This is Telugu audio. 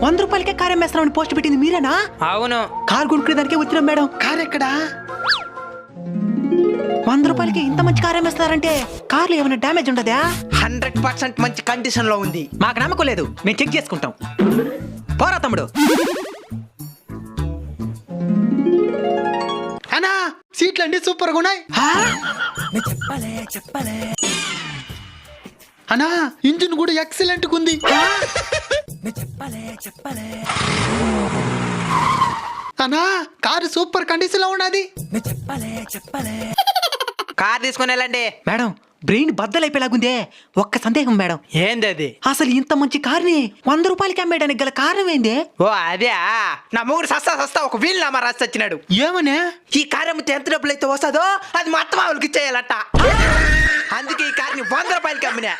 100 రూపాయలకే కారు అమ్మేస్తామని పోస్ట్ పెట్టింది మీరేనా? అవును. కారు కొనుక్కునేదానికే వచ్చినాం మేడం. కారు ఎక్కడా? 100 రూపాయలకి ఇంత మంచి కారు అమ్మేస్తారంటే కార్లు ఏమైనా డ్యామేజ్ ఉండదా? 100% మంచి కండిషన్ లో ఉంది. మాకు నమ్మకం లేదు, మేము చెక్ చేసుకుంటాం. పోరా తమ్ముడు. అన్నా సీట్లు అండి సూపర్ గా ఉన్నాయి. అన్నా ఇంజిన్ కూడా ఎక్సలెంట్ గా ఉంది. అన్నా కారు సూపర్ కండిషన్ లో ఉన్నది. కార్ తీసుకుని వెళ్ళండి. మేడం బ్రెయిన్ బద్దలైపోయేలాగుందే. ఒక్క సందేహం మేడం, ఏంది అది? అసలు ఇంత మంచి కార్ని 100 రూపాయలకి అమ్మేయడానికి గల కారణం ఏంది? ఓ అదే, నా మూడు సస్తా ఒక వీలునామా రాసి వచ్చినాడు. ఏమనే? ఈ కార్ అమ్మితే ఎంత డబ్బులు అయితే వస్తుందో అది మొత్తం వాళ్ళకి ఇచ్చేయాలట. అందుకే ఈ కార్ని 100 రూపాయలకి అమ్మినా.